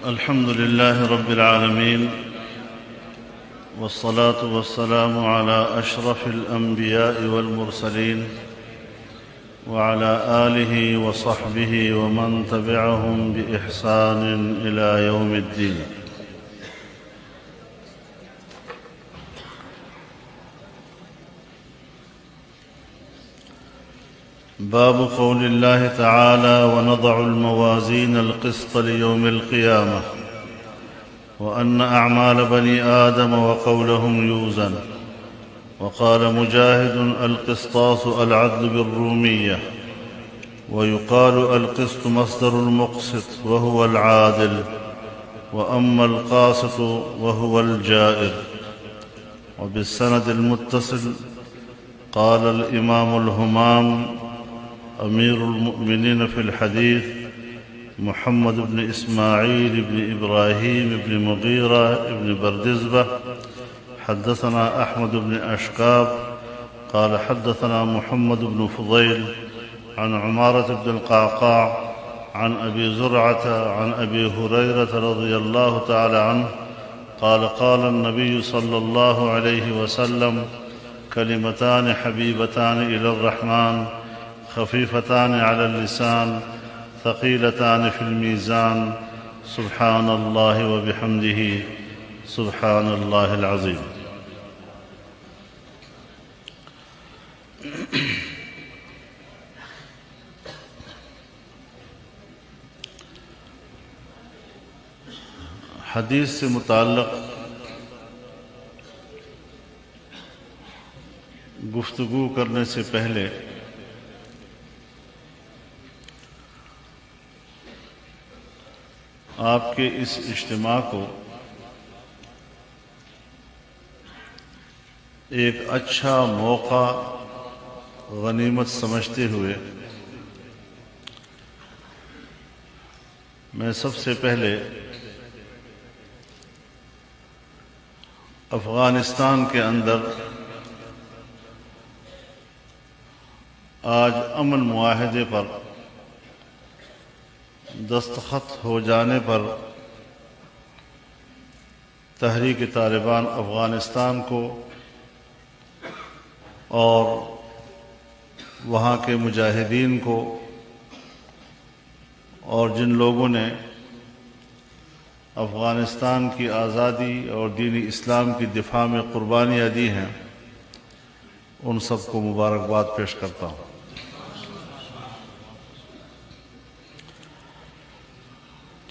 الحمد لله رب العالمين، والصلاة والسلام على أشرف الأنبياء والمرسلين وعلى آله وصحبه ومن تبعهم بإحسان إلى يوم الدين. باب قول الله تعالى: ونضع الموازين القسط ليوم القيامة وأن أعمال بني آدم وقولهم يوزن. وقال مجاهد: القسطاس العدل بالرومية، ويقال القسط مصدر المقسط وهو العادل، وأما القاسط وهو الجائر. وبالسند المتصل قال الإمام الهمام أمير المؤمنين في الحديث محمد بن إسماعيل بن إبراهيم بن مغيرة بن بردزبة: حدثنا أحمد بن أشكاب قال حدثنا محمد بن فضيل عن عمارة بن القعقاع عن أبي زرعة عن أبي هريرة رضي الله تعالى عنه قال: قال النبي صلى الله عليه وسلم: كلمتان حبيبتان إلى الرحمن، خفيفتان على اللسان، ثقيلتان في الميزان، سبحان الله وبحمده، سبحان الله العظيم. حدیث سے متعلق گفتگو کرنے سے پہلے آپ کے اس اجتماع کو ایک اچھا موقع غنیمت سمجھتے ہوئے میں سب سے پہلے افغانستان کے اندر آج امن معاہدے پر دستخط ہو جانے پر تحریک طالبان افغانستان کو اور وہاں کے مجاہدین کو اور جن لوگوں نے افغانستان کی آزادی اور دین اسلام کی دفاع میں قربانیاں دی ہیں، ان سب کو مبارکباد پیش کرتا ہوں۔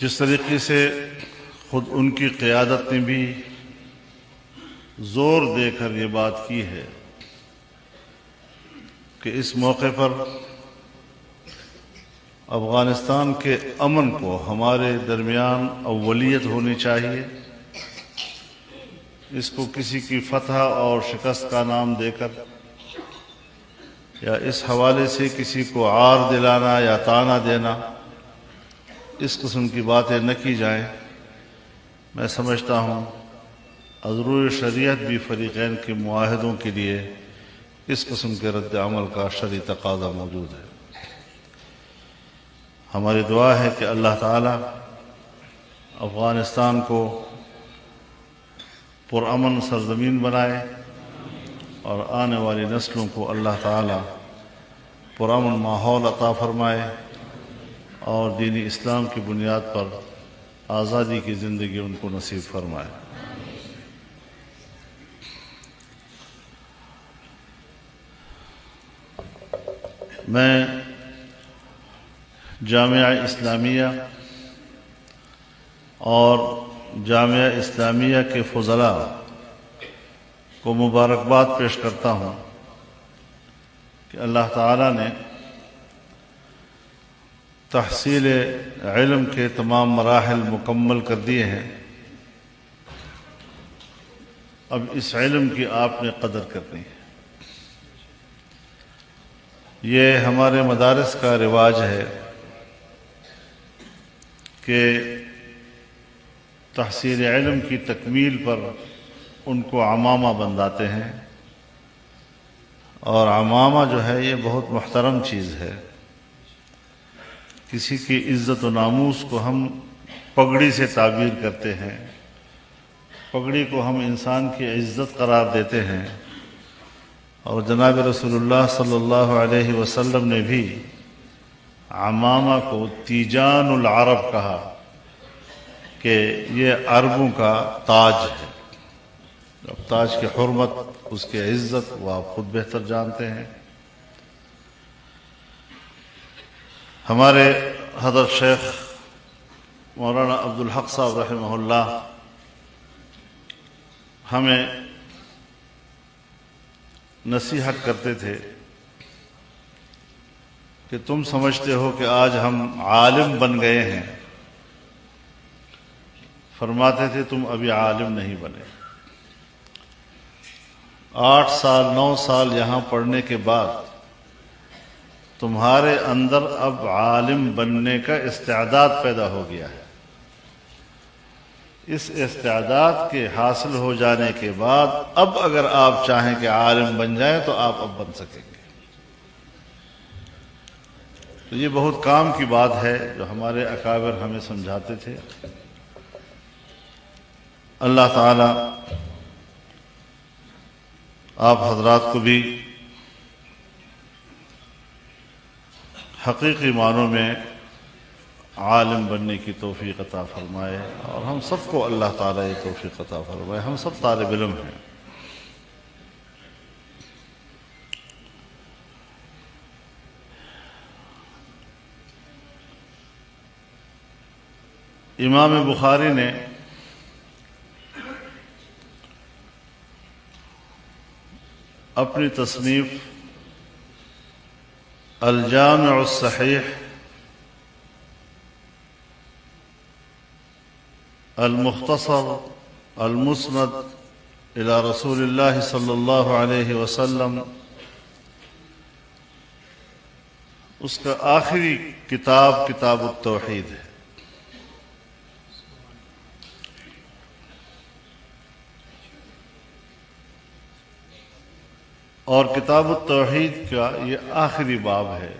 جس طریقے سے خود ان کی قیادت نے بھی زور دے کر یہ بات کی ہے کہ اس موقع پر افغانستان کے امن کو ہمارے درمیان اولیت ہونی چاہیے، اس کو کسی کی فتح اور شکست کا نام دے کر یا اس حوالے سے کسی کو عار دلانا یا طعنہ دینا، اس قسم کی باتیں نہ کی جائیں۔ میں سمجھتا ہوں ازروع شریعت بھی فریقین کے معاہدوں کے لیے اس قسم کے رد عمل کا شرعی تقاضا موجود ہے۔ ہماری دعا ہے کہ اللہ تعالی افغانستان کو پرامن سرزمین بنائے اور آنے والی نسلوں کو اللہ تعالی پرامن ماحول عطا فرمائے اور دین اسلام کی بنیاد پر آزادی کی زندگی ان کو نصیب فرمائے۔ میں جامعہ اسلامیہ اور جامعہ اسلامیہ کے فضلاء کو مبارکباد پیش کرتا ہوں کہ اللہ تعالیٰ نے تحصیل علم کے تمام مراحل مکمل کر دیے ہیں۔ اب اس علم کی آپ نے قدر کرنی ہے۔ یہ ہمارے مدارس کا رواج ہے کہ تحصیل علم کی تکمیل پر ان کو عمامہ بنداتے ہیں، اور عمامہ جو ہے یہ بہت محترم چیز ہے۔ کسی کی عزت و ناموس کو ہم پگڑی سے تعبیر کرتے ہیں، پگڑی کو ہم انسان کی عزت قرار دیتے ہیں، اور جناب رسول اللہ صلی اللہ علیہ وسلم نے بھی عمامہ کو تیجان العرب کہا کہ یہ عربوں کا تاج ہے۔ اب تاج کی حرمت، اس کی عزت وہ آپ خود بہتر جانتے ہیں۔ ہمارے حضرت شیخ مولانا عبدالحق صاحب رحمہ اللہ ہمیں نصیحت کرتے تھے کہ تم سمجھتے ہو کہ آج ہم عالم بن گئے ہیں، فرماتے تھے تم ابھی عالم نہیں بنے۔ 8 سال 9 سال یہاں پڑھنے کے بعد تمہارے اندر اب عالم بننے کا استعداد پیدا ہو گیا ہے۔ اس استعداد کے حاصل ہو جانے کے بعد اب اگر آپ چاہیں کہ عالم بن جائیں تو آپ اب بن سکیں گے۔ تو یہ بہت کام کی بات ہے جو ہمارے اکابر ہمیں سمجھاتے تھے۔ اللہ تعالی آپ حضرات کو بھی حقیقی معنوں میں عالم بننے کی توفیق عطا فرمائے، اور ہم سب کو اللہ تعالیٰ یہ توفیق عطا فرمائے۔ ہم سب طالب علم ہیں۔ امام بخاری نے اپنی تصنیف الجامع الصحیح المختصر المسند الى رسول اللہ صلی اللہ علیہ وسلم، اس کا آخری کتاب کتاب التوحید ہے۔ اور کتاب التوحید کا یہ آخری باب ہے،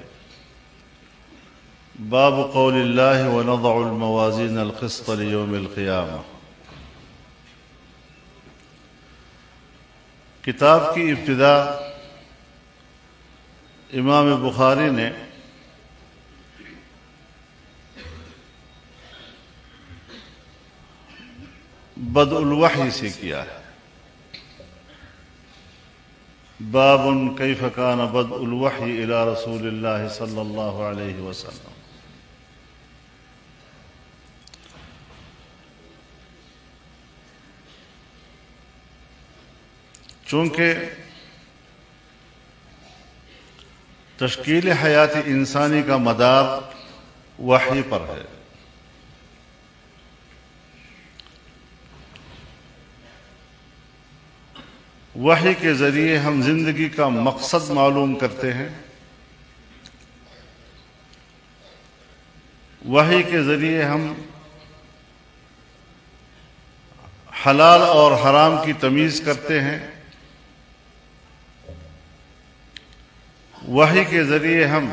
باب قول اللہ ونضع الموازین القسط لیوم القیامہ۔ کتاب کی ابتدا امام بخاری نے بدء الوحی سے کیا ہے۔ باب کیف کان بدء الوحی الی رسول اللہ صلی اللہ علیہ وسلم۔ چونکہ تشکیل حیات انسانی کا مدار وحی پر ہے، وحی کے ذریعے ہم زندگی کا مقصد معلوم کرتے ہیں، وحی کے ذریعے ہم حلال اور حرام کی تمیز کرتے ہیں، وحی کے ذریعے ہم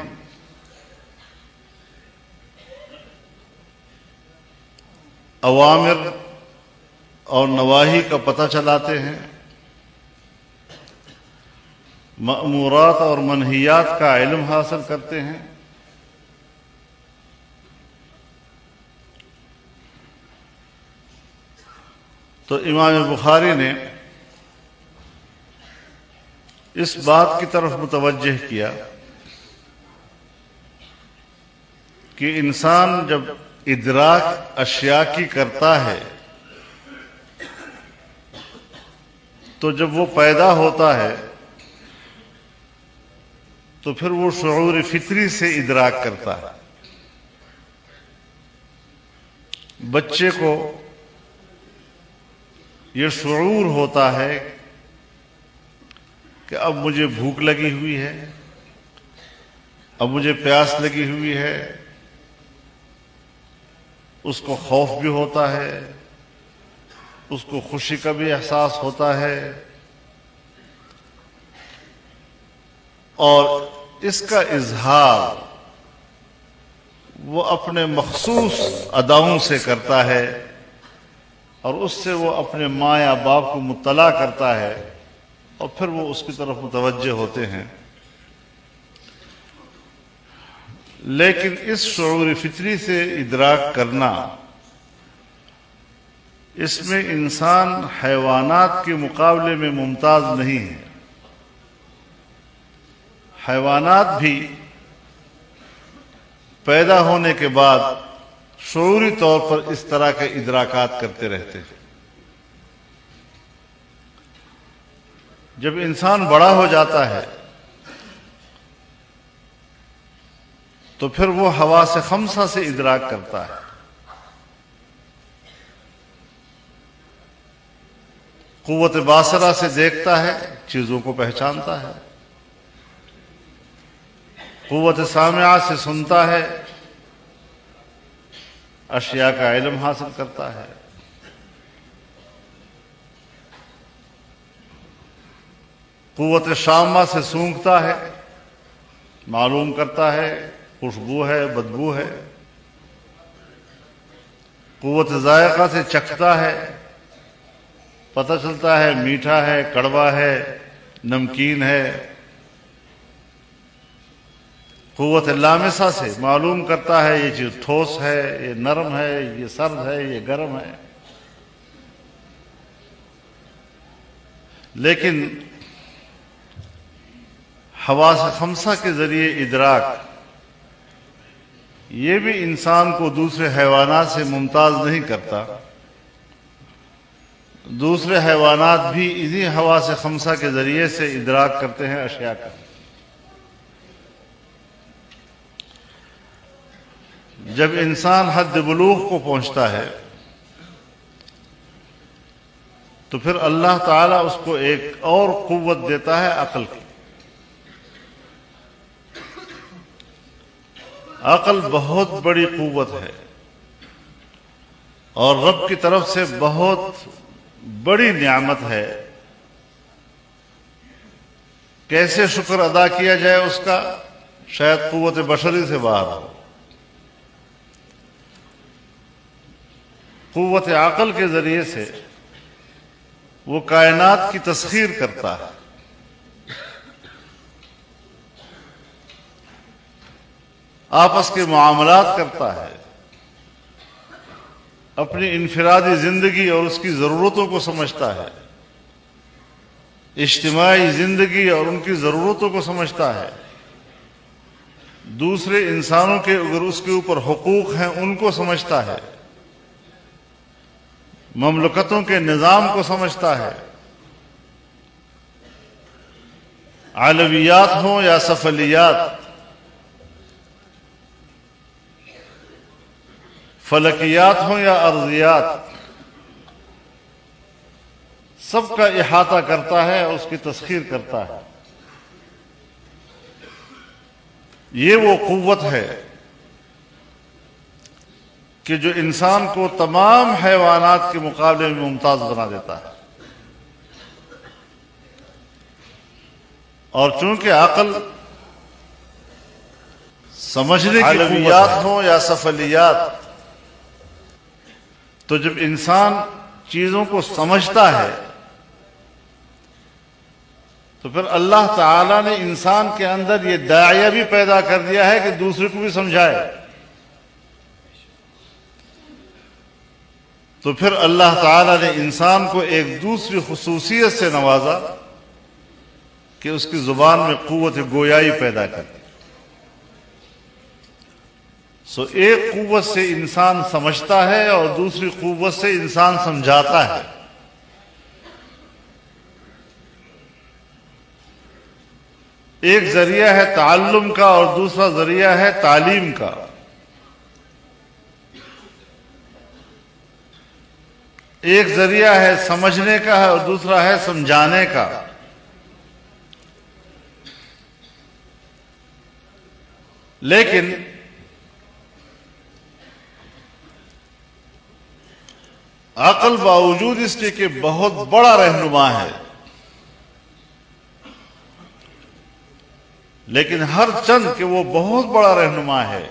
اوامر اور نواہی کا پتہ چلاتے ہیں، مأمورات اور منہیات کا علم حاصل کرتے ہیں۔ تو امام بخاری نے اس بات کی طرف متوجہ کیا کہ انسان جب ادراک اشیاء کی کرتا ہے تو جب وہ پیدا ہوتا ہے تو پھر وہ شعور فطری سے ادراک کرتا ہے۔ بچے کو یہ شعور ہوتا ہے کہ اب مجھے بھوک لگی ہوئی ہے، اب مجھے پیاس لگی ہوئی ہے، اس کو خوف بھی ہوتا ہے، اس کو خوشی کا بھی احساس ہوتا ہے، اور اس کا اظہار وہ اپنے مخصوص اداؤں سے کرتا ہے اور اس سے وہ اپنے ماں یا باپ کو مطلع کرتا ہے اور پھر وہ اس کی طرف متوجہ ہوتے ہیں. لیکن اس شعور فطری سے ادراک کرنا، اس میں انسان حیوانات کے مقابلے میں ممتاز نہیں ہے. حیوانات بھی پیدا ہونے کے بعد شعوری طور پر اس طرح کے ادراکات کرتے رہتے ہیں. جب انسان بڑا ہو جاتا ہے تو پھر وہ حواس خمسہ سے ادراک کرتا ہے. قوت باصرہ سے دیکھتا ہے، چیزوں کو پہچانتا ہے. قوت سامعہ سے سنتا ہے، اشیاء کا علم حاصل کرتا ہے. قوت شامہ سے سونگھتا ہے، معلوم کرتا ہے خوشبو ہے، بدبو ہے. قوت ذائقہ سے چکھتا ہے، پتہ چلتا ہے میٹھا ہے، کڑوا ہے، نمکین ہے. قوت لامسہ سے معلوم کرتا ہے یہ چیز ٹھوس ہے، یہ نرم ہے، یہ سرد ہے، یہ گرم ہے. لیکن حواس خمسہ کے ذریعے ادراک، یہ بھی انسان کو دوسرے حیوانات سے ممتاز نہیں کرتا. دوسرے حیوانات بھی انہی حواس خمسہ کے ذریعے سے ادراک کرتے ہیں اشیاء کا. جب انسان حد بلوغ کو پہنچتا ہے تو پھر اللہ تعالیٰ اس کو ایک اور قوت دیتا ہے، عقل کی. عقل بہت بڑی قوت ہے اور رب کی طرف سے بہت بڑی نعمت ہے. کیسے شکر ادا کیا جائے اس کا، شاید قوت بشری سے باہر ہو. قوت عقل کے ذریعے سے وہ کائنات کی تسخیر کرتا ہے. آپس کے معاملات کرتا ہے، اپنی انفرادی زندگی اور اس کی ضرورتوں کو سمجھتا ہے، اجتماعی زندگی اور ان کی ضرورتوں کو سمجھتا ہے، دوسرے انسانوں کے اگر اس کے اوپر حقوق ہیں ان کو سمجھتا ہے، مملکتوں کے نظام کو سمجھتا ہے، علویات ہوں یا سفلیات، فلکیات ہوں یا ارضیات، سب کا احاطہ کرتا ہے اور اس کی تسخیر کرتا ہے. یہ وہ قوت ہے کہ جو انسان کو تمام حیوانات کے مقابلے میں ممتاز بنا دیتا ہے. اور چونکہ عقل سمجھنے کی علویات ہوں یا سفلیات، تو جب انسان چیزوں کو سمجھتا ہے تو پھر اللہ تعالیٰ نے انسان کے اندر یہ داعیہ بھی پیدا کر دیا ہے کہ دوسرے کو بھی سمجھائے. تو پھر اللہ تعالیٰ نے انسان کو ایک دوسری خصوصیت سے نوازا کہ اس کی زبان میں قوت گویائی پیدا کر دی. ایک قوت سے انسان سمجھتا ہے اور دوسری قوت سے انسان سمجھاتا ہے. ایک ذریعہ ہے تعلم کا اور دوسرا ذریعہ ہے تعلیم کا. ایک ذریعہ ہے سمجھنے کا ہے اور دوسرا ہے سمجھانے کا. لیکن عقل باوجود اس کے کہ بہت بڑا رہنما ہے، لیکن ہر چند کہ وہ بہت بڑا رہنما ہے،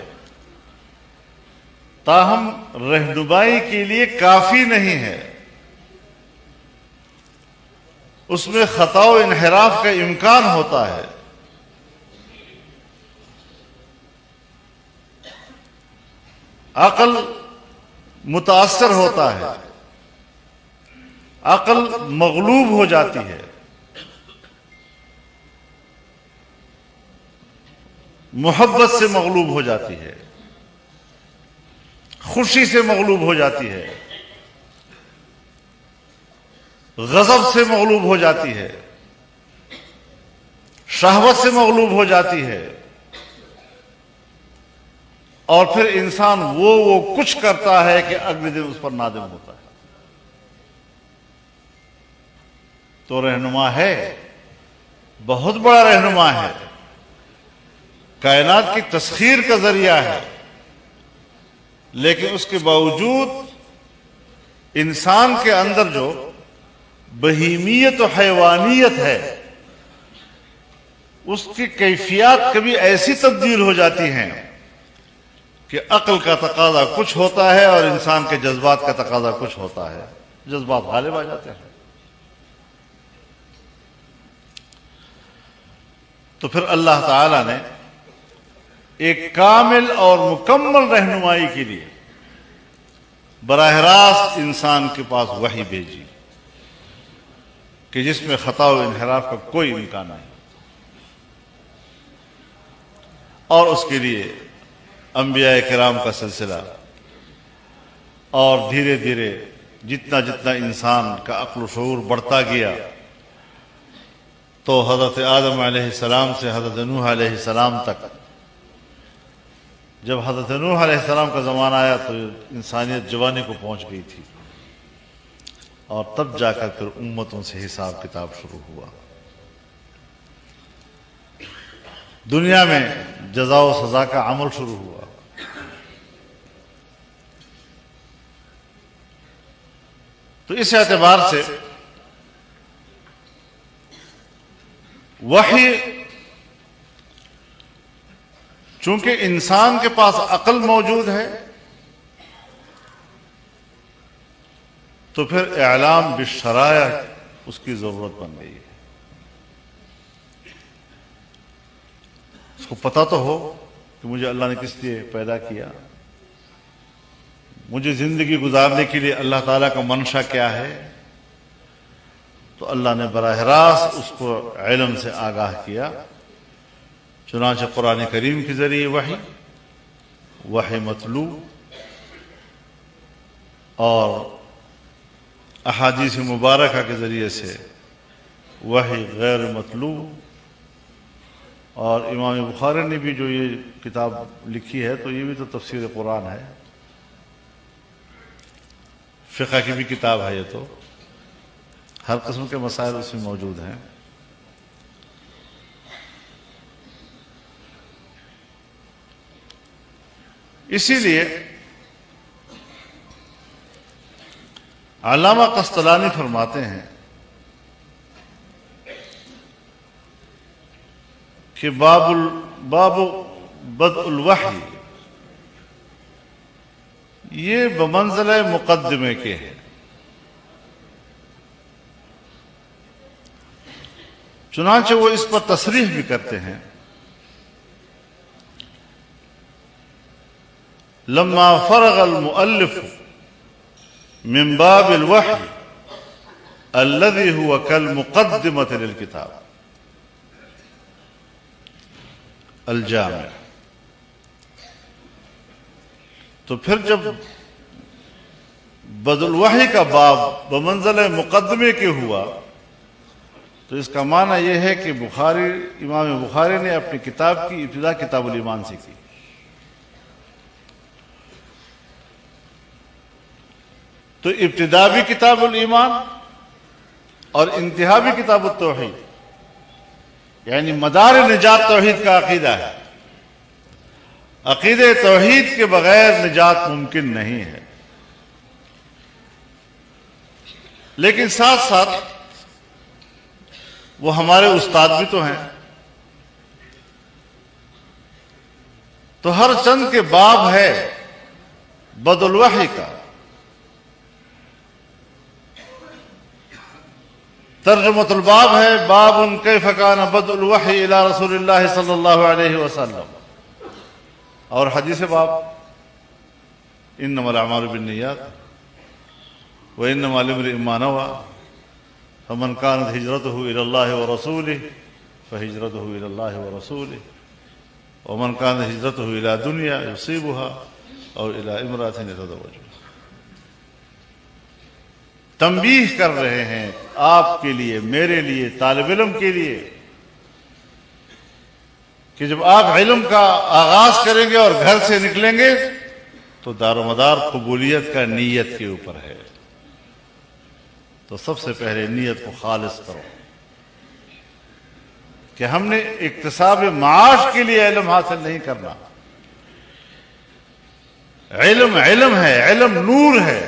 تاہم رہنمائی کے لیے کافی نہیں ہے، اس میں خطا و انحراف کا امکان ہوتا ہے۔ عقل متاثر ہوتا ہے، عقل مغلوب ہو جاتی ہے، محبت سے مغلوب ہو جاتی ہے، خوشی سے مغلوب ہو جاتی ہے، غضب سے مغلوب ہو جاتی ہے، شہوت سے مغلوب ہو جاتی ہے، اور پھر انسان وہ کچھ کرتا ہے کہ اگلے دن اس پر نادم ہوتا ہے۔ تو رہنما ہے، بہت بڑا رہنما ہے، کائنات کی تسخیر کا ذریعہ ہے، لیکن اس کے باوجود انسان کے اندر جو بہیمیت و حیوانیت ہے، اس کی کیفیات کبھی ایسی تبدیل ہو جاتی ہیں کہ عقل کا تقاضا کچھ ہوتا ہے اور انسان کے جذبات کا تقاضا کچھ ہوتا ہے، جذبات غالب آ جاتے ہیں۔ تو پھر اللہ تعالی نے ایک کامل اور مکمل رہنمائی کے لیے براہ راست انسان کے پاس وحی بھیجی کہ جس میں خطا و انحراف کا کوئی امکان نہیں، اور اس کے لیے انبیاء کرام کا سلسلہ، اور دھیرے دھیرے جتنا جتنا انسان کا عقل و شعور بڑھتا گیا تو حضرت آدم علیہ السلام سے حضرت نوح علیہ السلام تک، جب حضرت نوح علیہ السلام کا زمانہ آیا تو انسانیت جوانی کو پہنچ گئی تھی، اور تب جا کر پھر امتوں سے حساب کتاب شروع ہوا۔ دنیا میں جزا و سزا کا عمل شروع ہوا۔ تو اس اعتبار سے وحی، چونکہ انسان کے پاس عقل موجود ہے تو پھر اعلام بالشرائع اس کی ضرورت بن گئی ہے۔ اس کو پتہ تو ہو کہ مجھے اللہ نے کس لیے پیدا کیا، مجھے زندگی گزارنے کے لیے اللہ تعالیٰ کا منشا کیا ہے، تو اللہ نے براہ راست اس کو علم سے آگاہ کیا، چنانچہ قرآن کریم کے ذریعے وحی متلو اور احادیث مبارکہ کے ذریعے سے وحی غیر متلو۔ اور امام بخاری نے بھی جو یہ کتاب لکھی ہے تو یہ بھی تو تفسیر قرآن ہے، فقہ کی بھی کتاب ہے، یہ تو ہر قسم کے مسائل اس میں موجود ہیں۔ اسی لیے علامہ قسطلانی فرماتے ہیں کہ باب بدء الوحی یہ بمنزلہ مقدمے کے ہے، چنانچہ وہ اس پر تصریح بھی کرتے ہیں، لما فرغ المؤلف من باب الوحی الذي هو كالمقدمة للكتاب الجامع، تو پھر جب بدء الوحی کا باب بمنزلہ مقدمے کے ہوا تو اس کا معنی یہ ہے کہ امام بخاری نے اپنی کتاب کی ابتدا کتاب الایمان سے کی، تو ابتدا بھی کتاب الایمان اور انتہا بھی کتاب التوحید، یعنی مدار نجات توحید کا عقیدہ ہے۔ عقیدہ توحید کے بغیر نجات ممکن نہیں ہے، لیکن ساتھ ساتھ وہ ہمارے استاد بھی تو ہیں، تو ہر چند کے باب ہے بدء الوحی کا ترجمۃ الباب ہے، باب کیف کان بدء الوحی الی رسول اللہ صلی اللہ علیہ وسلم، اور حدیث باب انما الاعمال بالنیات وانما لامرئ ما نوى فمن كانت هجرته الى الله ورسوله فهجرته الى الله ورسوله ومن كانت هجرته الى دنیا يصيبها او الى امرأة يتزوجها۔ تنبیہ کر رہے ہیں آپ کے لیے، میرے لیے، طالب علم کے لیے، کہ جب آپ علم کا آغاز کریں گے اور گھر سے نکلیں گے تو دار و مدار قبولیت کا نیت کے اوپر ہے، تو سب سے پہلے نیت کو خالص کرو کہ ہم نے اکتساب معاش کے لیے علم حاصل نہیں کرنا۔ علم علم ہے، علم نور ہے،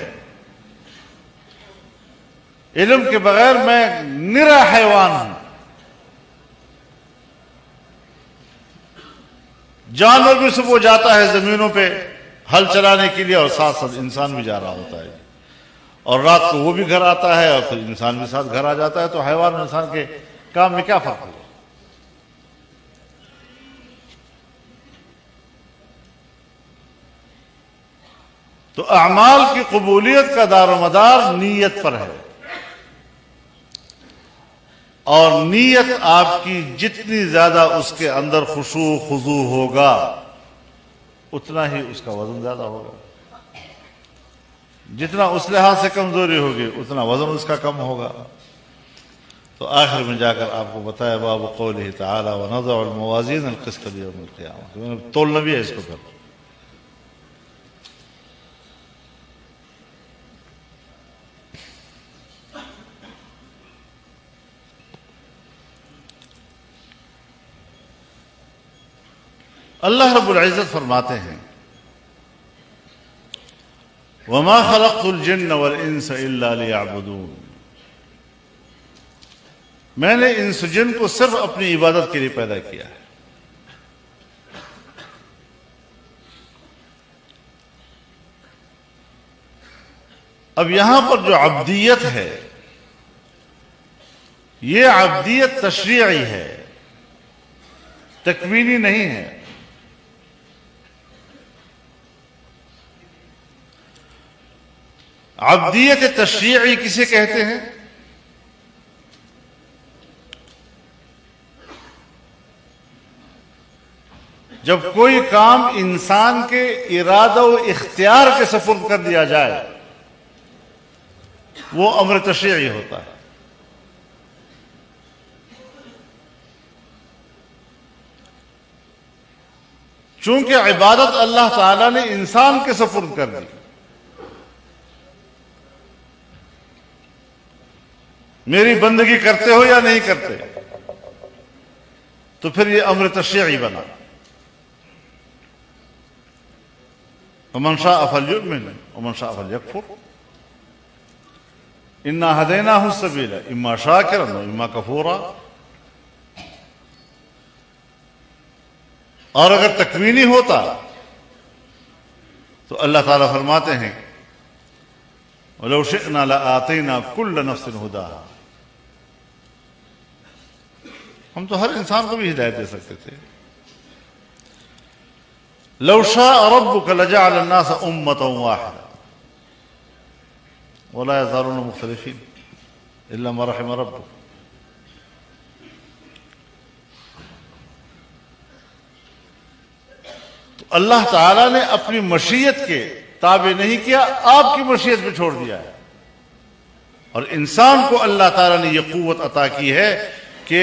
علم کے بغیر میں نرا حیوان ہوں۔ جانور بھی صبح جاتا ہے زمینوں پہ ہل چلانے کے لیے اور ساتھ ساتھ انسان بھی جا رہا ہوتا ہے، اور رات کو وہ بھی گھر آتا ہے اور پھر انسان بھی ساتھ گھر آ جاتا ہے، تو حیوان اور انسان کے کام میں کیا فرق ہے؟ تو اعمال کی قبولیت کا دار و مدار نیت پر ہے، اور نیت آپ کی جتنی زیادہ اس کے اندر خشوع و خضوع ہوگا اتنا ہی اس کا وزن زیادہ ہوگا، جتنا اس لحاظ سے کمزوری ہوگی اتنا وزن اس کا کم ہوگا۔ تو آخر میں جا کر آپ کو بتایا باب قولہ تعالی ونضع الموازین القسط لیوم القیامہ، میں نے تولنا بھی ہے اس کو پھر۔ اللہ رب العزت فرماتے ہیں وَمَا خَلَقْتُ الْجِنَّ وَالْإِنسَ إِلَّا لِيَعْبُدُونَ، میں نے انس و جن کو صرف اپنی عبادت کے لیے پیدا کیا ہے۔ اب یہاں پر جو عبدیت ہے یہ عبدیت تشریعی ہے، تکوینی نہیں ہے۔ عبدیت تشریعی کسے کہتے ہیں؟ جب کوئی کام انسان کے ارادہ و اختیار کے سپرد کر دیا جائے وہ امر تشریعی ہوتا ہے۔ چونکہ عبادت اللہ تعالی نے انسان کے سپرد کر دی، میری بندگی کرتے ہو یا نہیں کرتے، تو پھر یہ امر تشریعی بنا۔ ومن شاء فلیؤمن ومن شاء فلیکفر انا ہدیناہ السبیل اما شاکرا واما کفورا۔ اور اگر تکوینی ہوتا تو اللہ تعالیٰ فرماتے ہیں وَلَوْ شِئْنَا لَآتَيْنَا كُلَّ نَفْسٍ هُدَاهَا، ہم تو ہر انسان کو بھی ہدایت دے سکتے تھے۔ لَوْ شَاءَ رَبُّكَ لَجَعَلَ النَّاسَ أُمَّةً وَاحِدَةً وَلَا يَزَالُونَ مُخْتَلِفِينَ إِلَّا مَا رَحِمَ رَبُّكَ۔ اللہ تعالیٰ نے اپنی مشیت کے تابع نہیں کیا، آپ کی مشیت پہ چھوڑ دیا ہے، اور انسان کو اللہ تعالیٰ نے یہ قوت عطا کی ہے کہ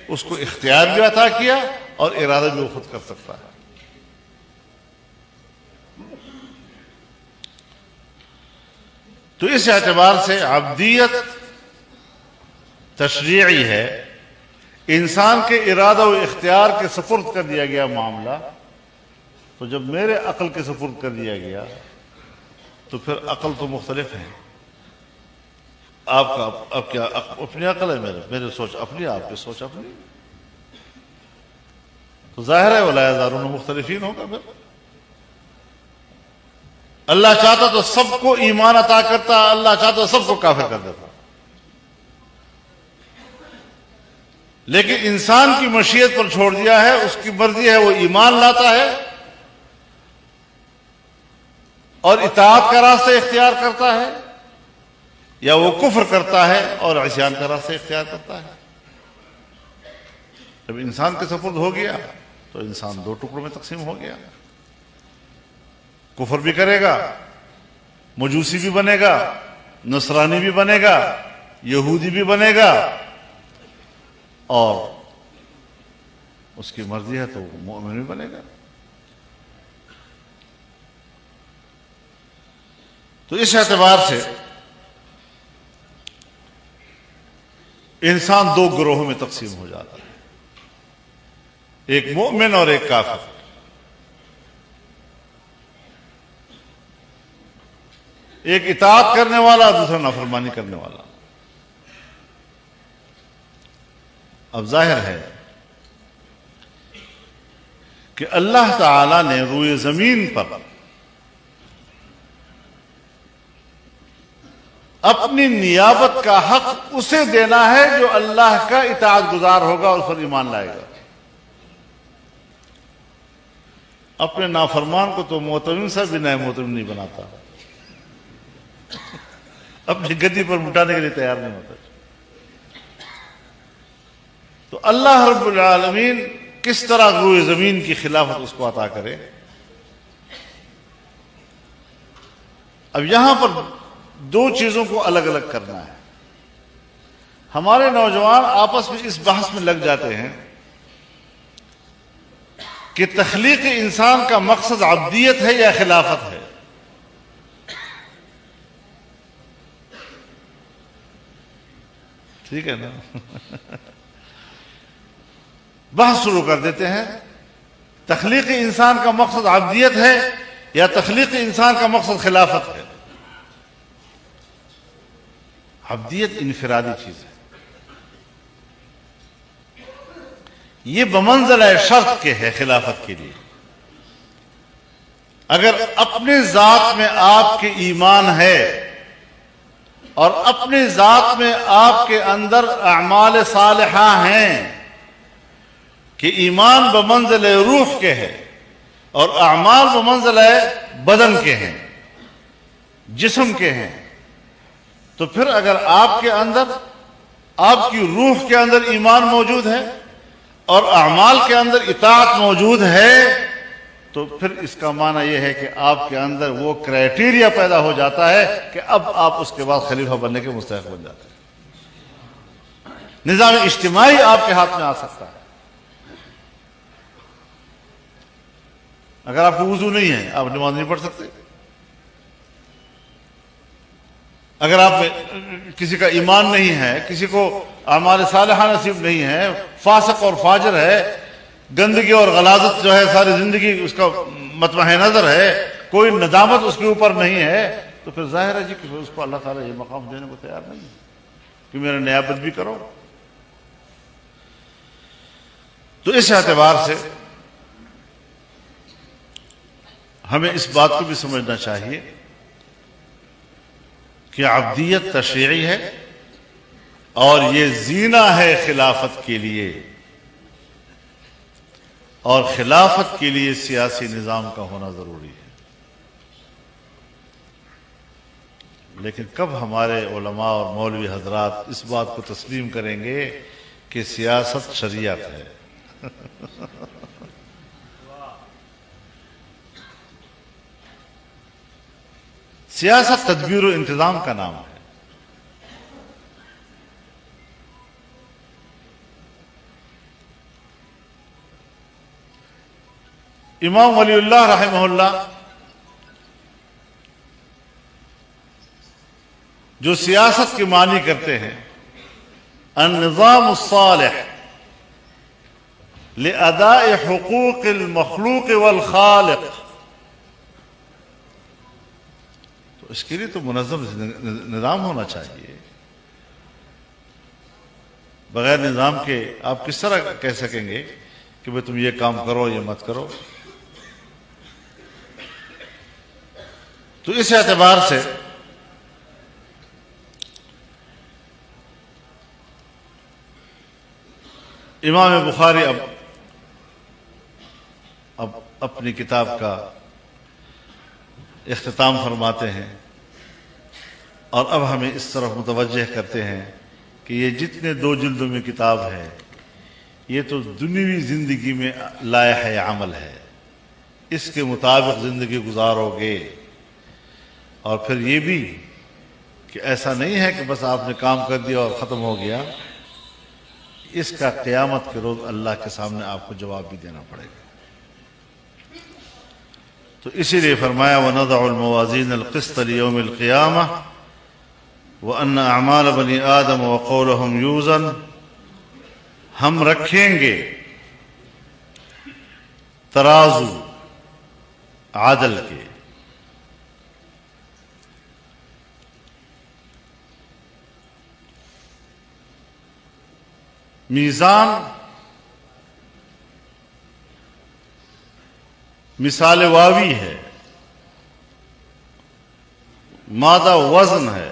اس کو اختیار بھی عطا کیا اور ارادہ بھی وہ خود کر سکتا ہے۔ تو اس اعتبار سے عبدیت تشریعی ہے، انسان کے ارادہ و اختیار کے سپرد کر دیا گیا معاملہ۔ تو جب میرے عقل کے سپرد کر دیا گیا تو پھر عقل تو مختلف ہے، آپ کا اب کیا اپنی عقل ہے، میرے سوچ اپنی، آپ کی سوچ اپنی، تو ظاہر ہے وَلَا يَزَالُونَ مُخْتَلِفِينَ ہوگا۔ پھر اللہ چاہتا تو سب کو ایمان عطا کرتا، اللہ چاہتا تو سب کو کافر کر دیتا، لیکن انسان کی مشیت پر چھوڑ دیا ہے، اس کی مرضی ہے، وہ ایمان لاتا ہے اور اطاعت کا راستہ اختیار کرتا ہے، یا وہ کفر کرتا ہے اور عصیان کا راستہ اختیار کرتا ہے۔ جب انسان کے سپرد ہو گیا تو انسان دو ٹکڑوں میں تقسیم ہو گیا، کفر بھی کرے گا، مجوسی بھی بنے گا، نصرانی بھی بنے گا، یہودی بھی بنے گا، اور اس کی مرضی ہے تو مومن بھی بنے گا۔ تو اس اعتبار سے انسان دو گروہوں میں تقسیم ہو جاتا ہے، ایک مومن اور ایک کافر۔ ایک اطاعت کرنے والا، دوسرا نافرمانی کرنے والا۔ اب ظاہر ہے کہ اللہ تعالی نے روئے زمین پر اپنی نیابت کا حق اسے دینا ہے جو اللہ کا اطاعت گزار ہوگا اور اس پر ایمان لائے گا۔ اپنے نافرمان کو تو معتمن سے بھی نئے معتمن نہیں بناتا، اپنی گدی پر مٹانے کے لیے تیار نہیں ہوتا۔ تو اللہ رب العالمین کس طرح روئے زمین کی خلافت اس کو عطا کرے؟ اب یہاں پر دو چیزوں کو الگ الگ کرنا ہے۔ ہمارے نوجوان آپس میں اس بحث میں لگ جاتے ہیں کہ تخلیق انسان کا مقصد عبدیت ہے یا خلافت ہے۔ ٹھیک ہے نا؟ بحث شروع کر دیتے ہیں، تخلیق انسان کا مقصد عبدیت ہے یا تخلیق انسان کا مقصد خلافت ہے؟ عبدیت انفرادی چیز ہے، یہ بمنزلہ شرط کے ہے خلافت کے لیے۔ اگر اپنے ذات میں آپ کے ایمان ہے اور اپنے ذات میں آپ کے اندر اعمال صالحہ ہیں کہ ایمان بمنزل روح کے ہے اور اعمال بمنزل بدن کے ہیں، جسم کے ہیں، تو پھر اگر آپ کے اندر، آپ کی روح کے اندر ایمان موجود ہے اور اعمال کے اندر اطاعت موجود ہے، تو پھر اس کا معنی یہ ہے کہ آپ کے اندر وہ کرائٹیریا پیدا ہو جاتا ہے کہ اب آپ اس کے بعد خلیفہ بننے کے مستحق بن جاتے ہیں۔ نظام اجتماعی آپ کے ہاتھ میں آ سکتا ہے۔ اگر آپ کو وضو نہیں ہے، آپ نماز نہیں پڑھ سکتے۔ اگر آپ کسی کا ایمان نہیں ہے، کسی کو اعمال صالحہ نصیب نہیں ہے، فاسق اور فاجر ہے، گندگی اور غلاظت جو ہے ساری زندگی اس کا مطمع نظر ہے، کوئی ندامت اس کے اوپر نہیں ہے، تو پھر ظاہر ہے جی کہ اس کو اللہ تعالیٰ یہ مقام دینے کو تیار نہیں ہے کہ میرا نیابت بھی کرو۔ تو اس اعتبار سے ہمیں اس بات کو بھی سمجھنا چاہیے کہ عبدیت تشریعی ہے اور یہ زینہ ہے خلافت کے لیے، اور خلافت کے لیے سیاسی نظام کا ہونا ضروری ہے۔ لیکن کب ہمارے علماء اور مولوی حضرات اس بات کو تسلیم کریں گے کہ سیاست شریعت ہے؟ سیاست تدبیر و انتظام کا نام ہے۔ امام ولی اللہ رحمہ اللہ جو سیاست کے معنی کرتے ہیں، النظام الصالح لأداء حقوق المخلوق والخالق، تو اس کے لیے تو منظم نظام ہونا چاہیے۔ بغیر نظام کے آپ کس طرح کہہ سکیں گے کہ بھئی تم یہ کام کرو، یہ مت کرو؟ تو اس اعتبار سے امام بخاری اب اپنی کتاب کا اختتام فرماتے ہیں اور اب ہمیں اس طرف متوجہ کرتے ہیں کہ یہ جتنے 2 جلدوں میں کتاب ہے یہ تو دنیوی زندگی میں لائحہ عمل ہے، اس کے مطابق زندگی گزارو گے. اور پھر یہ بھی کہ ایسا نہیں ہے کہ بس آپ نے کام کر دیا اور ختم ہو گیا، اس کا قیامت کے روز اللہ کے سامنے آپ کو جواب بھی دینا پڑے گا. تو اسی لیے فرمایا وَنَضَعُ الْمَوَازِينَ الْقِسْطَ لِيَوْمِ الْقِيَامَةِ وَأَنَّ أَعْمَالَ بَنِي آدَمَ وَقَوْلَهُمْ يُوزَنُ، ہم رکھیں گے ترازو عدل کے، میزان مثال واوی ہے، مادہ وزن ہے.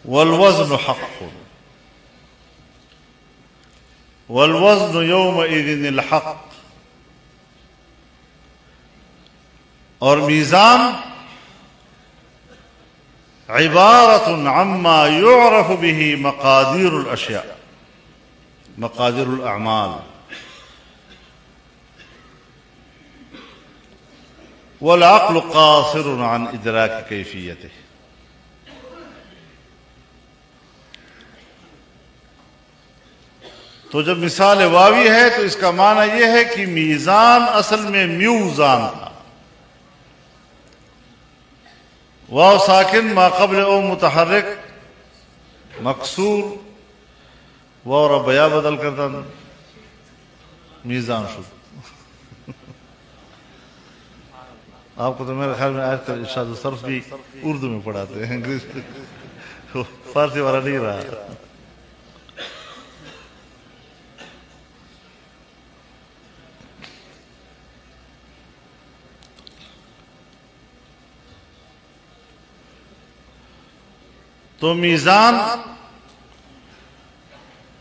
والوزن حق والوزن يومئذ الحق، اور میزان عبارت عما يعرف به مقادير الاشیاء، مقادير الاعمال، والعقل قاصر عن ادراک کیفیته. تو جب مثال واوی ہے تو اس کا معنی یہ ہے کہ میزان اصل میں میوزان تھا. واو ساکن ما قبل او متحرک مکسور، واو ربیا بدل کرتا میزان شد. آپ کو تو میرے خیال میں آج تک ارشاد الصرف بھی اردو میں پڑھاتے ہیں، انگریزی فارسی والا نہیں رہا. تو میزان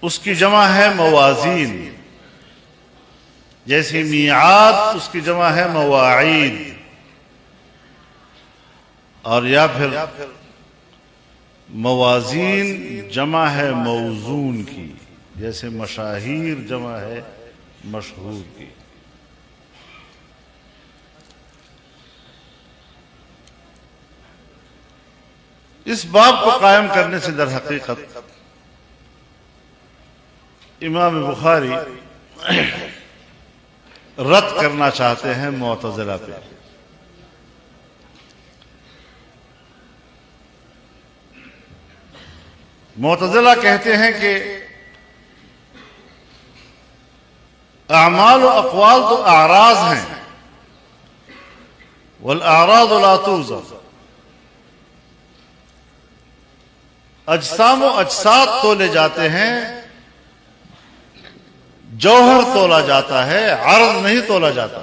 اس کی جمع ہے موازین، جیسے میعاد اس کی جمع ہے مواعید، اور یا پھر موازین جمع ہے موزون کی، جیسے مشاہیر جمع ہے مشہور کی. اس باب کو قائم کرنے سے در حقیقت امام بخاری رد کرنا چاہتے ہیں معتزلہ پہ. معتزلہ کہتے ہیں کہ اعمال و اقوال تو اعراض ہیں، والاعراض لا توزن، اجسام و اجساد تولے جاتے ہیں، جوہر تولا جاتا ہے، عرض نہیں تولا جاتا.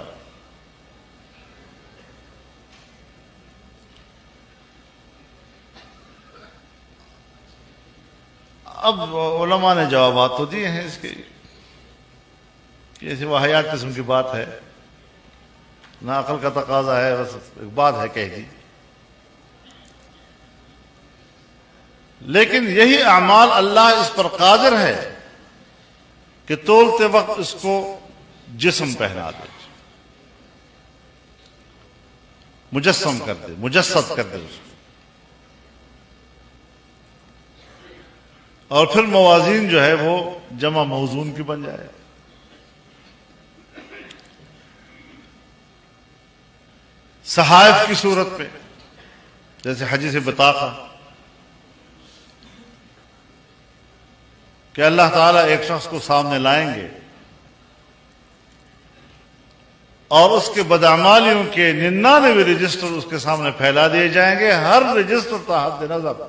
اب علماء نے جوابات تو دیے ہیں اس کے، جیسے واحیات قسم کی بات ہے، نہ عقل کا تقاضا ہے، بس ایک بات ہے کہہ دی. لیکن یہی اعمال اللہ اس پر قادر ہے کہ تولتے وقت اس کو جسم پہنا دے، مجسم کر دے، مجسد کر دے اس کو. اور پھر موازین جو ہے وہ جمع موزون کی بن جائے. صحائف کی صورت میں جیسے حدیث بطاقہ کہ اللہ تعالیٰ ایک شخص کو سامنے لائیں گے اور اس کے بدعمالیوں کے 99 رجسٹر اس کے سامنے پھیلا دیے جائیں گے، ہر رجسٹر تا حد نظر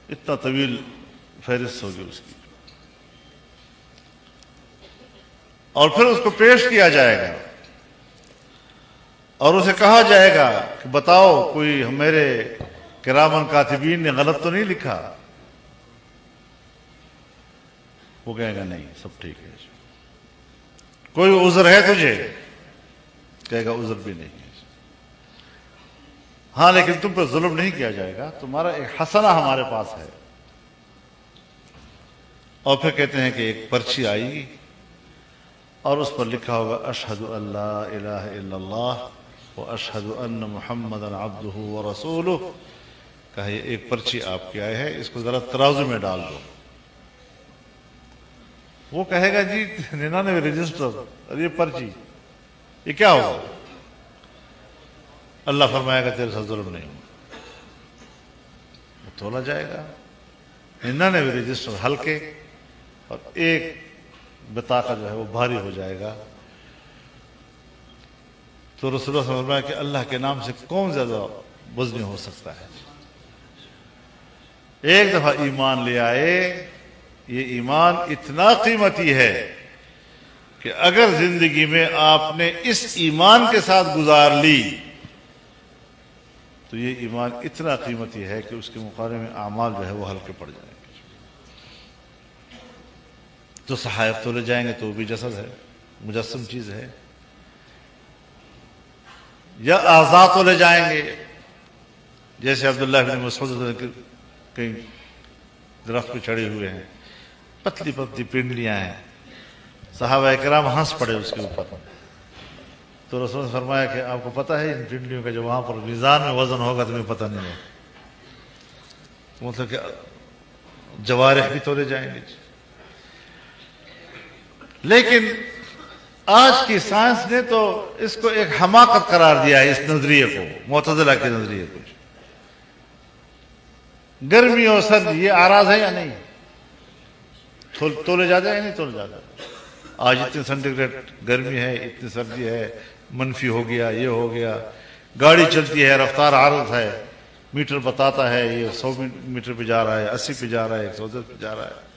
اتنا طویل فہرست ہوگی اس کی. اور پھر اس کو پیش کیا جائے گا اور اسے کہا جائے گا کہ بتاؤ کوئی میرے کرامن کاتبین نے غلط تو نہیں لکھا؟ وہ کہے گا نہیں، سب ٹھیک ہے۔ کوئی عذر ہے تجھے؟ کہے گا عذر بھی نہیں ہے۔ ہاں لیکن تم پر ظلم نہیں کیا جائے گا، تمہارا ایک حسنہ ہمارے پاس ہے۔ اور پھر کہتے ہیں کہ ایک پرچی آئے گی اور اس پر لکھا ہوگا اشہد ان لا الہ الا اللہ واشہد ان محمدا عبدہ ورسولہ۔ کہا یہ ایک پرچی آپ کی آئے ہے، اس کو ذرا ترازو میں ڈال دو۔ وہ کہے گا جی 99 رجسٹر اور یہ پرچی، یہ کیا ہوگا؟ اللہ فرمائے گا تیرے ساتھ ظلم نہیں ہوا۔ وہ تولا جائے گا، 99 رجسٹر ہلکے اور ایک بطاقہ جو ہے وہ بھاری ہو جائے گا۔ تو رسول اللہ صلی اللہ علیہ وسلم فرمایا کہ اللہ کے نام سے کون زیادہ وزنی ہو سکتا ہے؟ ایک دفعہ ایمان لے آئے، یہ ایمان اتنا قیمتی ہے کہ اگر زندگی میں آپ نے اس ایمان کے ساتھ گزار لی تو یہ ایمان اتنا قیمتی ہے کہ اس کے مقابلے میں اعمال جو ہے وہ ہلکے پڑ جائیں گے۔ تو صحائف تولے جائیں گے تو وہ بھی جسد ہے، مجسم چیز ہے، یا اعضاء تولے جائیں گے، جیسے عبداللہ بن مسعود کہیں درخت پہ چڑھے ہوئے ہیں، پتلی پتلی پنڈلیاں ہیں، صحابہ کرام ہنس پڑے اس کے اوپر۔ تو رسول نے فرمایا کہ آپ کو پتہ ہے ان پنڈلیوں کا جو وہاں پر میزان میں وزن ہوگا تمہیں پتہ نہیں ہے؟ مطلب کہ جوارح بھی تولے جائیں گے۔ لیکن آج کی سائنس نے تو اس کو ایک حماقت قرار دیا ہے، اس نظریے کو، معتزلہ کے نظریے کو۔ گرمی اور سردی یہ اعراض ہے یا نہیں؟ تولے جاتے ہیں یا نہیں تولے جاتے؟ آج اتنے سینٹی گریڈ گرمی ہے، اتنی سردی ہے، منفی ہو گیا، یہ ہو گیا، گاڑی چلتی ہے، رفتار عارض ہے، میٹر بتاتا ہے یہ 100 میٹر پہ جا رہا ہے، 80 پہ جا رہا ہے، 110 پہ جا رہا ہے۔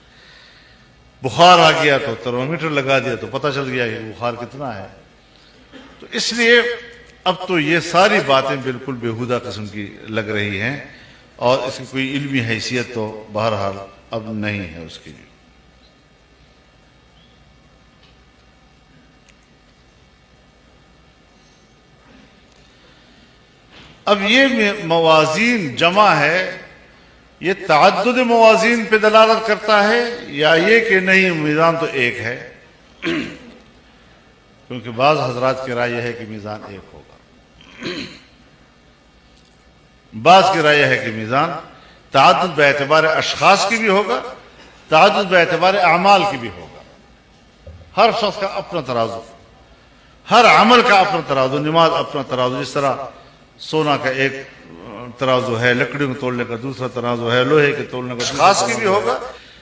بخار آ گیا تو ترمومیٹر لگا دیا تو پتہ چل گیا کہ بخار کتنا ہے۔ تو اس لیے اب تو یہ ساری باتیں بالکل بیہودہ قسم کی لگ رہی ہیں اور اس کی کوئی علمی حیثیت تو بہرحال اب نہیں ہے اس کی۔ اب یہ موازین جمع ہے، یہ تعدد موازین پہ دلالت کرتا ہے یا یہ کہ نہیں میزان تو ایک ہے؟ کیونکہ بعض حضرات کی رائے یہ ہے کہ میزان ایک ہوگا، بعض کی رائے یہ ہے کہ میزان تعدد بے اعتبار اشخاص کی بھی ہوگا، تعدد بے اعتبار اعمال کی بھی ہوگا۔ ہر شخص کا اپنا ترازو، ہر عمل کا اپنا ترازو، نماز اپنا ترازو، جس طرح سونا کا ایک ترازو ہے، لکڑیوں کو تولنے کا دوسرا ترازو ہے، لوہے کے تولنے کا خاص کی بھی ہوگا۔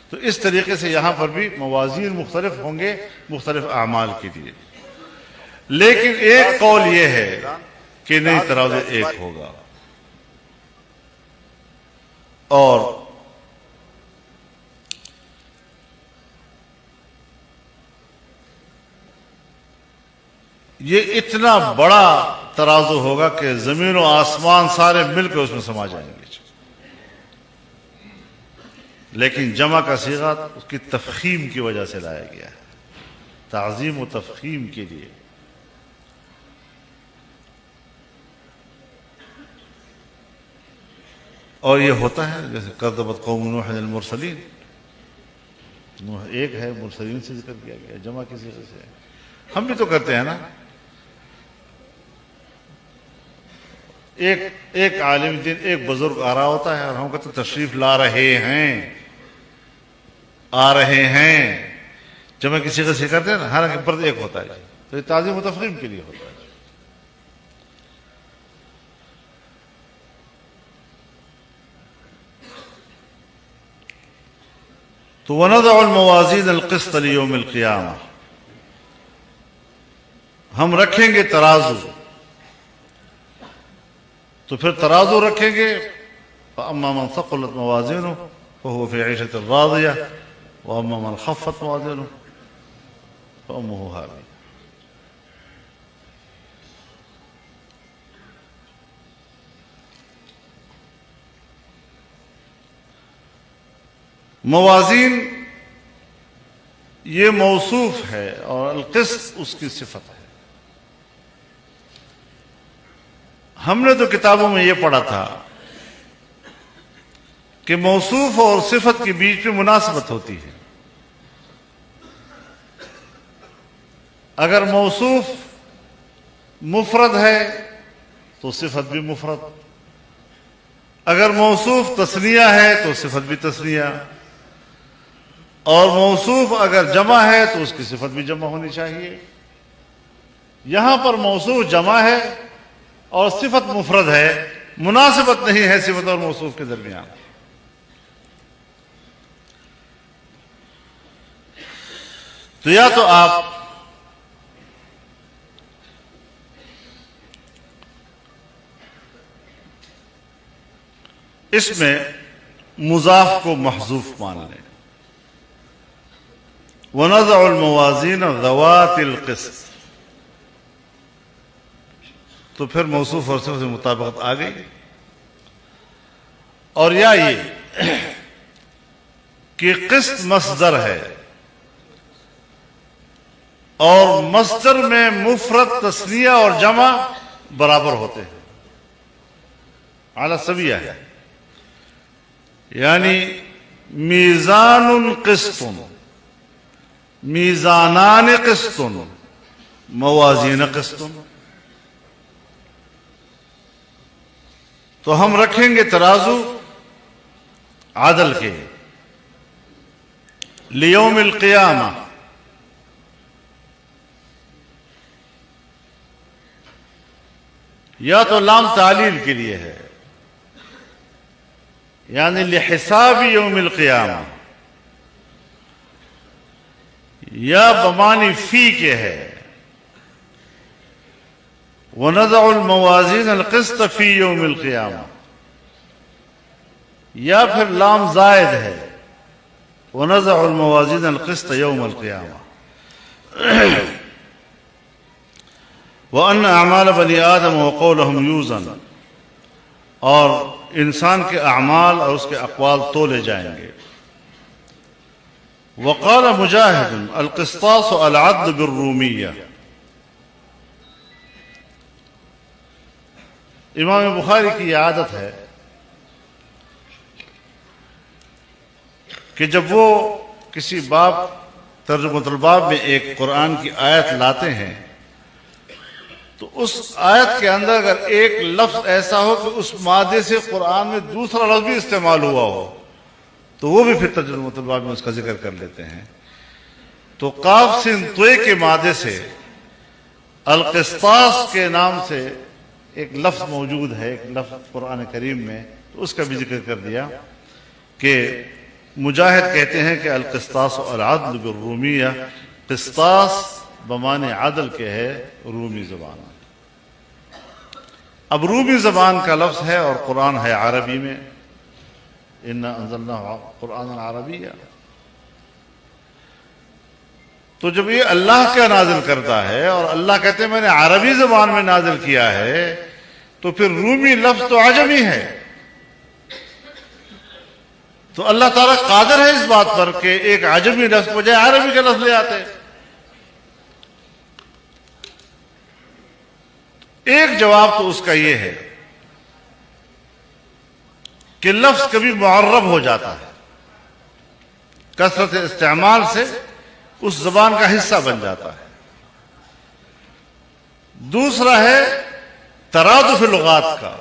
تو اس طریقے سے یہاں پر بھی موازین مختلف ہوں گے مختلف اعمال کے لیے۔ لیکن ایک قول یہ ہے کہ نہیں، ترازو ایک ہوگا۔ اور یہ اتنا بڑا ترازو ہوگا کہ زمین و آسمان سارے مل کے اس میں سما جائیں گے۔ لیکن جمع کا صیغہ اس کی تفخیم کی وجہ سے لایا گیا ہے، تعظیم و تفخیم کے لیے۔ اور یہ ہوتا ہے جیسے کذبت قوم نوح المرسلین، نوح ایک ہے، مرسلین سے ذکر کیا گیا، جمع کی صیغے سے۔ ہم بھی تو کرتے ہیں نا، ایک عالم دین، ایک بزرگ آ رہا ہوتا ہے اور ہم کہتے ہیں تشریف لا رہے ہیں، آ رہے ہیں، جمع کی صیغے سے کرتے ہیں نا، حالانکہ فرد ایک ہوتا ہے، تو یہ تعظیم و تفخیم کے لیے ہوتا ہے۔ تو وَنَضَعُ الْمَوَازِينَ الْقِسْطَ لِيَوْمِ الْقِيَامَةِ، ہم رکھیں گے ترازو، تو پھر ترازو رکھیں گے، فَأَمَّا مَنْ ثَقُلَتْ مَوَازِينُهُ فَهُوَ فِي عِيشَةٍ رَاضِيَةٍ وَأَمَّا مَنْ خَفَّتْ مَوَازِينُهُ فأمه هاویہ۔ موازین یہ موصوف ہے اور القسط اس کی صفت ہے۔ ہم نے تو کتابوں میں یہ پڑھا تھا کہ موصوف اور صفت کے بیچ میں مناسبت ہوتی ہے۔ اگر موصوف مفرد ہے تو صفت بھی مفرد، اگر موصوف تثنیہ ہے تو صفت بھی تثنیہ، اور موصوف اگر جمع ہے تو اس کی صفت بھی جمع ہونی چاہیے۔ یہاں پر موصوف جمع ہے اور صفت مفرد ہے، مناسبت نہیں ہے صفت اور موصوف کے درمیان۔ تو یا تو آپ اس میں مضاف کو محذوف مان لیں، وَنَضَعُ الْمَوَازِينَ ذَوَاتِ الْقِسْطِ، تو پھر موصوف اور صفت سے مطابقت آ گئی۔ اور یا یہ کہ قسط مصدر ہے اور مصدر میں مفرد تثنیہ اور جمع برابر ہوتے ہیں، اعلی سویہ ہے، یعنی میزان قسط، میزانان قسط، موازین قسط۔ تو ہم رکھیں گے ترازو عدل کے لیوم القیامہ، یا تو لام تعلیل کے لیے ہے، یعنی لحساب یوم القیامہ، یا بمانی فی کے ہے، وَنَضَعُ الْمَوَازِينَ الْقِسْطَ فِي يَوْمِ الْقِيَامَةِ، یا پھر لام زائد ہے، وَنَضَعُ الْمَوَازِينَ الْقِسْطَ يَوْمَ الْقِيَامَةِ، وَأَنَّ أَعْمَالَ بَنِي آدَمَ وَقَوْلَهُمْ يُوزَنَ، اور انسان کے اعمال اور اس کے اقوال تولے جائیں گے۔ وقال مجاہد القسطاس العدل بالرومیہ، امام بخاری کی یہ عادت ہے کہ جب وہ کسی باب ترجمۃ الباب میں ایک قرآن کی آیت لاتے ہیں تو اس آیت کے اندر اگر ایک لفظ ایسا ہو کہ اس مادے سے قرآن میں دوسرا لفظ بھی استعمال ہوا ہو تو وہ بھی پھر ترجمۃ الباب میں اس کا ذکر کر لیتے ہیں۔ تو قاف سین طے کے مادے سے القسطاس کے نام سے ایک لفظ موجود ہے، ایک لفظ قرآن کریم میں، تو اس کا بھی ذکر کر دیا کہ مجاہد کہتے ہیں کہ القسطاس العدل بالرومیہ، قسطاس بمعنی عدل کے ہے رومی زبان۔ اب رومی زبان کا لفظ ہے اور قرآن ہے عربی میں، اِنَّا أَنزَلْنَاهُ قُرْآنًا عَرَبِيًّا، تو جب یہ اللہ کا نازل کرتا ہے اور اللہ کہتے ہیں میں نے عربی زبان میں نازل کیا ہے، تو پھر رومی لفظ تو عجمی ہے۔ تو اللہ تعالیٰ قادر ہے اس بات پر کہ ایک عجمی لفظ بجائے عربی کا لفظ لے آتے۔ ایک جواب تو اس کا یہ ہے کہ لفظ کبھی معرب ہو جاتا ہے، کثرت استعمال سے اس زبان کا حصہ بن جاتا ہے۔ دوسرا ہے ترادف لغات کا،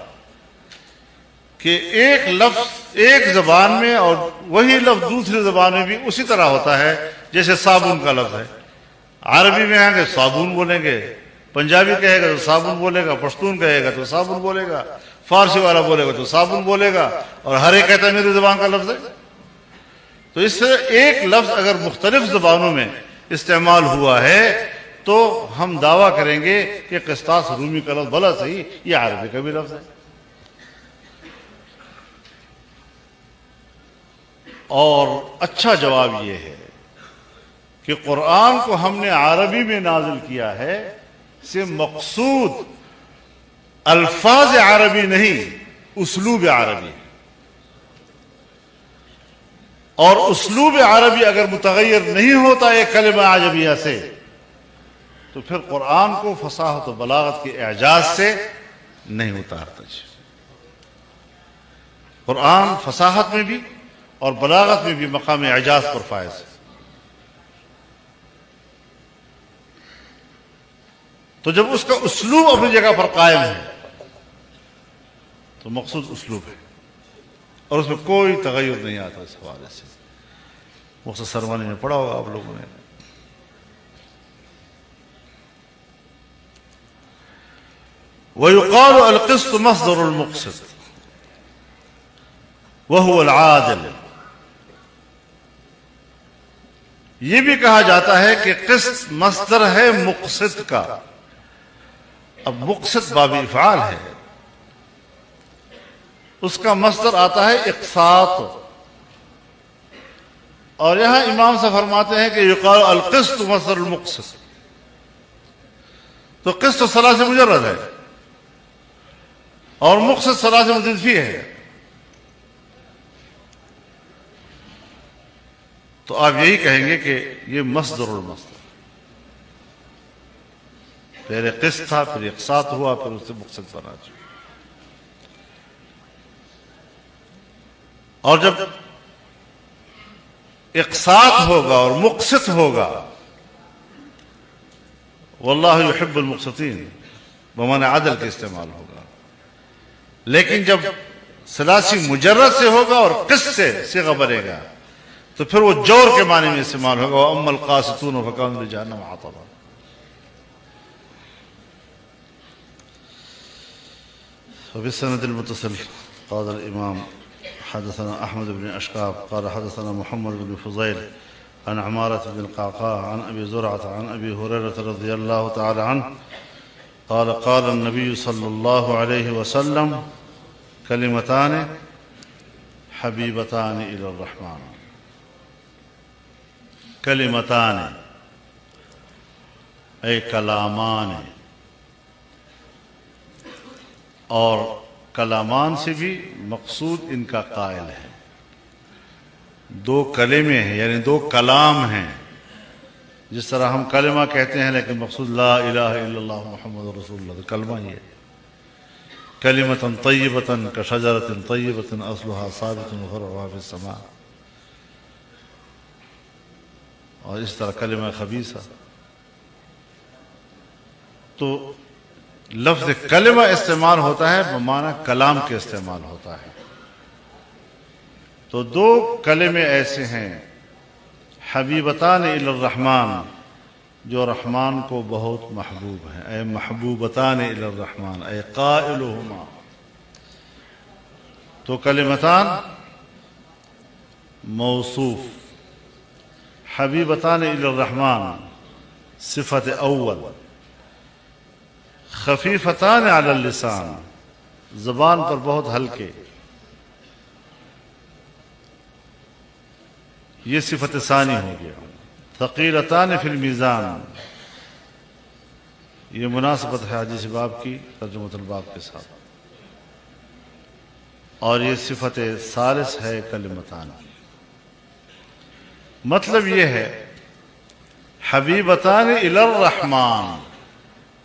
کہ ایک لفظ ایک زبان میں اور وہی لفظ دوسری زبان میں بھی اسی طرح ہوتا ہے، جیسے صابن کا لفظ ہے، عربی میں آئیں گے صابن بولیں گے، پنجابی کہے گا تو صابن بولے گا، پشتون کہے گا تو صابن بولے گا، فارسی والا بولے گا تو صابن بولے گا، اور ہر ایک کہتا ہے میری زبان کا لفظ ہے۔ تو اس سے ایک لفظ اگر مختلف زبانوں میں استعمال ہوا ہے تو ہم دعویٰ کریں گے کہ قسطاس رومی کا لفظ بھلا صحیح یہ عربی کا بھی لفظ ہے۔ اور اچھا جواب یہ ہے کہ قرآن کو ہم نے عربی میں نازل کیا ہے، سے مقصود الفاظ عربی نہیں، اسلوب عربی. اور اسلوب عربی اگر متغیر نہیں ہوتا ایک کلمہ عجمیہ سے تو پھر قرآن کو فصاحت و بلاغت کے اعجاز سے نہیں اتارتا. قرآن فصاحت میں بھی اور بلاغت میں بھی مقام اعجاز پر فائز ہے. تو جب اس کا اسلوب اپنی جگہ پر قائم ہے تو مقصود اسلوب ہے اور اس میں کوئی تغیر نہیں آتا. اس حوالے سے مختصر سرمانی میں پڑھا ہوگا آپ لوگوں نے. وَيُقَالُ الْقِسْطُ مَصْدَرُ الْمُقْسِطِ وَهُوَ الْعَادِلُ. یہ بھی کہا جاتا ہے کہ قسط مصدر ہے مقسط کا. اب مقسط باب افعال ہے، اس کا مصدر آتا ہے اقساط. اور یہاں امام سے فرماتے ہیں کہ یقال القسط مصدر المقسط. تو قسط صلاح سے مجرد ہے اور مقسط صلاح سے متدفی ہے. تو آپ یہی کہیں گے کہ یہ مصدر المصدر، پہلے قسط تھا پھر اقساط ہوا پھر اس سے مقسط بنا. اور جب اقساط ہوگا اور مقسط ہوگا، واللہ یحب المقسطین، بمعنی عدل کے استعمال ہوگا. لیکن جب ثلاثی مجرد سے ہوگا اور قسط سے صیغہ بنے گا تو پھر وہ جور کے معنی میں استعمال ہوگا. وَأَمَّا الْقَاسِطُونَ فَكَانُوا لِجَهَنَّمَ حَطَبًا. وبالسند المتصل قال الإمام حدثنا أحمد بن أشقاب قال حدثنا محمد بن فضيل عن عمارة بن القعقاع عن أبي زرعة عن أبي هريرة رضي الله تعالى عنه قال قال النبي صلى الله عليه وسلم كلمتان حبيبتان إلى الرحمن. كلمتان أي كلامان، اور کلامان سے بھی مقصود ان کا قائل ہے. دو کلمے ہیں یعنی دو کلام ہیں. جس طرح ہم کلمہ کہتے ہیں لیکن مقصود لا الہ الا اللہ محمد رسول اللہ، کلمہ یہ کلمۃ طیبۃ کشجرۃ طیبۃ اصلھا ثابت وفرعھا فی السماء. اور اس طرح کلمہ خبیثہ. تو لفظ کلمہ استعمال ہوتا ہے بمعنی کلام کے استعمال ہوتا ہے. تو دو کلمے ایسے ہیں حبیبتان الی الرحمن جو رحمان کو بہت محبوب ہیں. اے محبوبتان الی الرحمن اے قائلہما. تو کلمتان موصوف، حبیبتان الی الرحمن صفت اول، خفیفتان علی اللسان زبان پر بہت ہلکے، یہ صفت ثانی ہو گیا. ثقیلتان فی المیزان، یہ مناسبت ہے حدیث باب کی ترجمۃ الباب کے ساتھ. اور یہ صفت ثالث ہے کلمتان. مطلب یہ ہے حبیبتان الی الرحمن.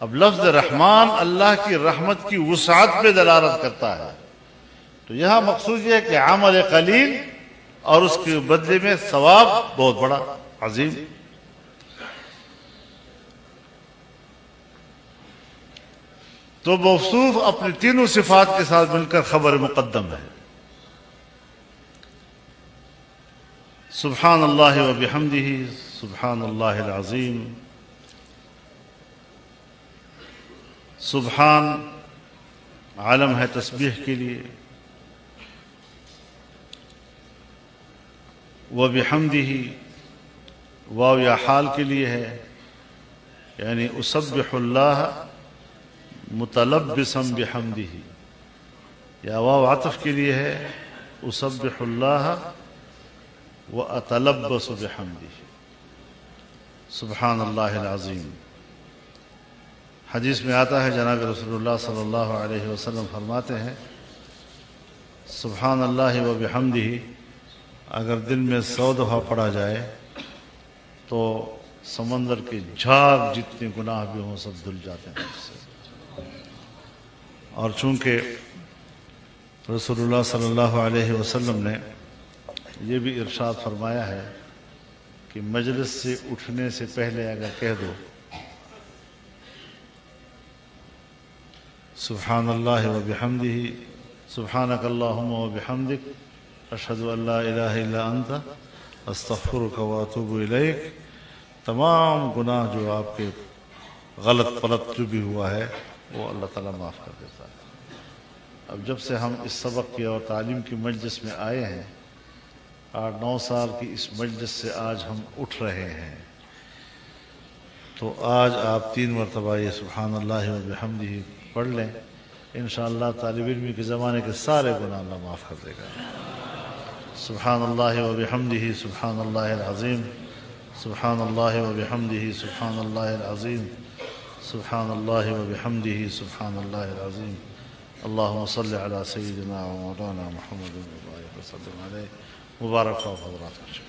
اب لفظ رحمان اللہ کی رحمت کی وسعت پہ دلالت کرتا ہے. تو یہاں مقصود یہ ہے کہ عمل قلیل اور اس کے بدلے میں ثواب بہت بڑا عظیم. تو موصوف اپنی تینوں صفات کے ساتھ مل کر خبر مقدم ہے. سبحان اللہ و بحمدہ سبحان اللہ العظیم. سبحان عالم ہے تسبیح کے لیے، و بحمدہ واو یا حال کے لیے ہے، یعنی اسبح اللہ متلبسا بحمدہ. یا واو عطف کے لیے ہے اسبح اللہ و اتلبس بحمدہ. سبحان اللہ العظیم۔ حدیث میں آتا ہے جناب رسول اللہ صلی اللہ علیہ وسلم فرماتے ہیں سبحان اللہ و بحمدہ اگر دن میں 100 دفعہ پڑھا جائے تو سمندر کے جھاگ جتنے گناہ بھی ہوں سب دھل جاتے ہیں اس سے۔ اور چونکہ رسول اللہ صلی اللہ علیہ وسلم نے یہ بھی ارشاد فرمایا ہے کہ مجلس سے اٹھنے سے پہلے اگر کہہ دو سبحان اللہ و بحمدہ سبحانک اللہم و بحمدک اشہد ان لا الہ الا انت استغفرک و اتوب الیک، تمام گناہ جو آپ کے غلط پلت جو بھی ہوا ہے وہ اللہ تعالیٰ معاف کر دیتا ہے۔ اب جب سے ہم اس سبق کی اور تعلیم کی مجلس میں آئے ہیں 8-9 سال کی اس مجلس سے آج ہم اٹھ رہے ہیں، تو آج آپ 3 مرتبہ یہ سبحان اللہ و بحمدہ پڑھ لیں، انشاءاللہ طالب علمی کے زمانے کے سارے گناہ اللہ معاف کر دے گا۔ سبحان اللہ و بحمدہ سبحان اللہ العظیم، سبحان اللہ و بحمدہ سبحان اللہ العظیم، سبحان اللہ و بحمدہ سبحان اللہ العظیم۔ اللہم صلی علی سیدنا و مولانا محمد و بارک وسلم علیہ۔ مبارک ہو حضرات۔